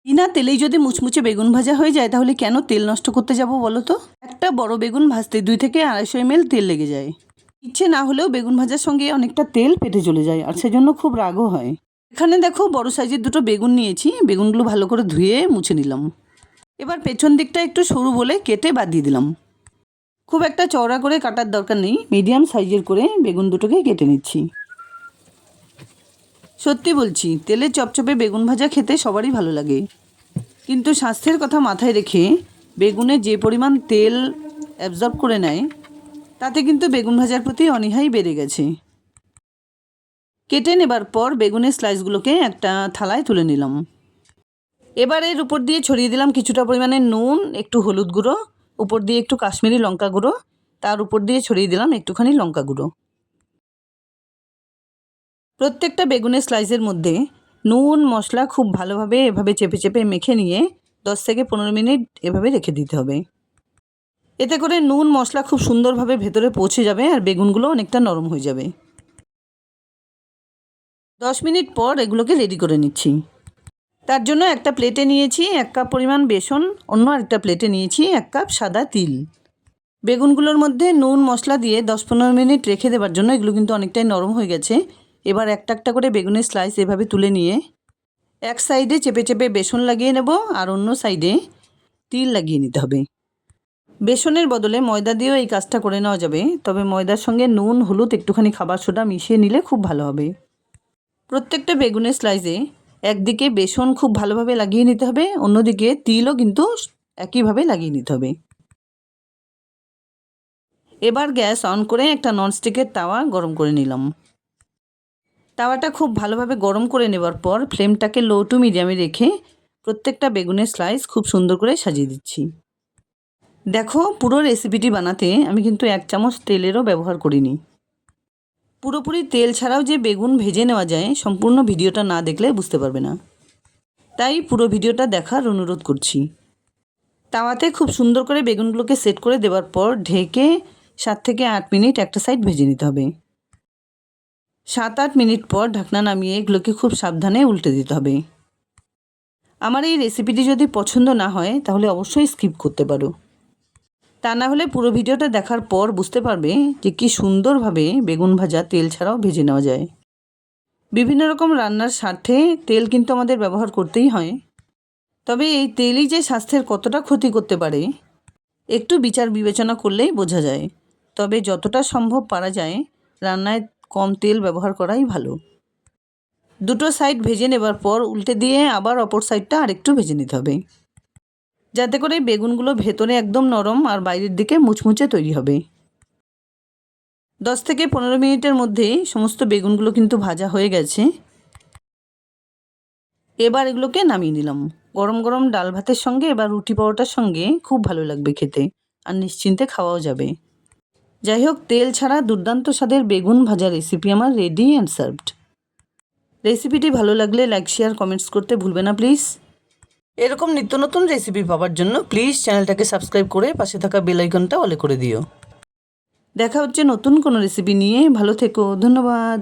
বিনা তেলেই যদি মুচমুচে বেগুন ভাজা হয়ে যায় তাহলে কেন তেল নষ্ট করতে যাব বলো তো? একটা বড় বেগুন ভাজতে 2 থেকে 250 ml তেল লেগে যায়। ইচ্ছে না হলেও বেগুন ভাজার সঙ্গে অনেকটা তেল পেটে চলে যায় আর সেজন্য খুব রাগও হয়। এখানে দেখো বড় সাইজের 2টো বেগুন নিয়েছি, বেগুনগুলো ভালো করে ধুয়ে মুছে নিলাম। এবার পেছন দিকটা একটু সরু বলে কেটে বাদ দিয়ে দিলাম। খুব একটা চওড়া করে কাটার দরকার নেই, মিডিয়াম সাইজের করে বেগুন দুটোকে কেটে নিচ্ছি। সত্যি বলছি, তেলে চপচপে বেগুন ভাজা খেতে সবারই ভালো লাগে, কিন্তু স্বাস্থ্যের কথা মাথায় রেখে বেগুনে যে পরিমাণ তেল অ্যাবজর্ব করে নেয় তাতে কিন্তু বেগুন ভাজার প্রতি অনীহাই বেড়ে গেছে। কেটে নেবার পর বেগুনের স্লাইসগুলোকে একটা থালায় তুলে নিলাম। এবার এর উপর দিয়ে ছড়িয়ে দিলাম কিছুটা পরিমাণে নুন, একটু হলুদ গুঁড়ো, উপর দিয়ে একটু কাশ্মীরি লঙ্কা গুঁড়ো, তার উপর দিয়ে ছড়িয়ে দিলাম একটুখানি লঙ্কা গুঁড়ো। প্রত্যেকটা বেগুনের স্লাইসের মধ্যে নুন মশলা খুব ভালোভাবে এভাবে চেপে চেপে মেখে নিয়ে 10 থেকে 15 মিনিট এভাবে রেখে দিতে হবে। এতে করে নুন মশলা খুব সুন্দরভাবে ভেতরে পৌঁছে যাবে আর বেগুনগুলো অনেকটা নরম হয়ে যাবে। 10 মিনিট পর এগুলোকে রেডি করে নিচ্ছি। তার জন্য একটা প্লেটে নিয়েছি 1 কাপ পরিমাণ বেসন, অন্য আরেকটা প্লেটে নিয়েছি 1 কাপ সাদা তিল। বেগুনগুলোর মধ্যে নুন মশলা দিয়ে 10-15 মিনিট রেখে দেওয়ার জন্য এগুলো কিন্তু অনেকটাই নরম হয়ে গেছে। এবার একটা একটা করে বেগুনের স্লাইস এভাবে তুলে নিয়ে এক সাইডে চেপে চেপে বেসন লাগিয়ে নেব আর অন্য সাইডে তিল লাগিয়ে নিতে হবে। বেসনের বদলে ময়দা দিয়েও এই কাজটা করে নেওয়া যাবে, তবে ময়দার সঙ্গে নুন হলুদ একটুখানি খাবার সোডা মিশিয়ে নিলে খুব ভালো হবে। প্রত্যেকটা বেগুনের স্লাইসে একদিকে বেসন খুব ভালোভাবে লাগিয়ে নিতে হবে, অন্যদিকে তিলও কিন্তু একইভাবে লাগিয়ে নিতে হবে। এবার গ্যাস অন করে একটা ননস্টিকের তাওয়া গরম করে নিলাম। তাওয়াটা খুব ভালোভাবে গরম করে নেবার পর ফ্লেমটাকে লো টু মিডিয়ামে রেখে প্রত্যেকটা বেগুনের স্লাইস খুব সুন্দর করে সাজিয়ে দিচ্ছি। দেখো, পুরো রেসিপিটি বানাতে আমি কিন্তু 1 চামচ তেলেরও ব্যবহার করিনি। পুরোপুরি তেল ছাড়াও যে বেগুন ভেজে নেওয়া যায় সম্পূর্ণ ভিডিওটা না দেখলে বুঝতে পারবে না, তাই পুরো ভিডিওটা দেখার অনুরোধ করছি। তাওয়াতে খুব সুন্দর করে বেগুনগুলোকে সেট করে দেওয়ার পর ঢেকে 7 থেকে 8 মিনিট একটা সাইড ভেজে নিতে হবে। 7-8 মিনিট পর ঢাকনা নামিয়ে এগুলোকে খুব সাবধানে উল্টে দিতে হবে। আমার এই রেসিপিটি যদি পছন্দ না হয় তাহলে অবশ্যই স্কিপ করতে পারো, তা না হলে পুরো ভিডিওটা দেখার পর বুঝতে পারবে যে কী সুন্দরভাবে বেগুন ভাজা তেল ছাড়াও ভেজে নেওয়া যায়। বিভিন্ন রকম রান্নার স্বার্থে তেল কিন্তু আমাদের ব্যবহার করতেই হয়, তবে এই তেলই যে স্বাস্থ্যের কতটা ক্ষতি করতে পারে একটু বিচার বিবেচনা করলেই বোঝা যায়। তবে যতটা সম্ভব পারা যায় রান্নায় কম তেল ব্যবহার করাই ভালো। দুটো সাইড ভেজে নেবার পর উল্টে দিয়ে আবার অপর সাইডটা আরেকটু ভেজে নিতে হবে, যাতে করে বেগুনগুলো ভেতরে একদম নরম আর বাইরের দিকে মুচমুচে তৈরি হবে। 10 থেকে 15 মিনিটের মধ্যেই সমস্ত বেগুনগুলো কিন্তু ভাজা হয়ে গেছে। এবার এগুলোকে নামিয়ে নিলাম। গরম গরম ডাল ভাতের সঙ্গে এবার রুটি পরোটার সঙ্গে খুব ভালো লাগবে খেতে, আর নিশ্চিন্তে খাওয়াও যাবে। যাই হোক, তেল ছাড়া দুর্দান্ত স্বাদের বেগুন ভাজা রেসিপি আমার রেডি অ্যান্ড সার্ভড। রেসিপিটি ভালো লাগলে লাইক শেয়ার কমেন্টস করতে ভুলবে না প্লিজ। এরকম নিত্য নতুন রেসিপি পাওয়ার জন্য প্লিজ চ্যানেলটাকে সাবস্ক্রাইব করে পাশে থাকা বেল আইকনটা অলে করে দিও। দেখা হচ্ছে নতুন কোনো রেসিপি নিয়ে। ভালো থেকো, ধন্যবাদ।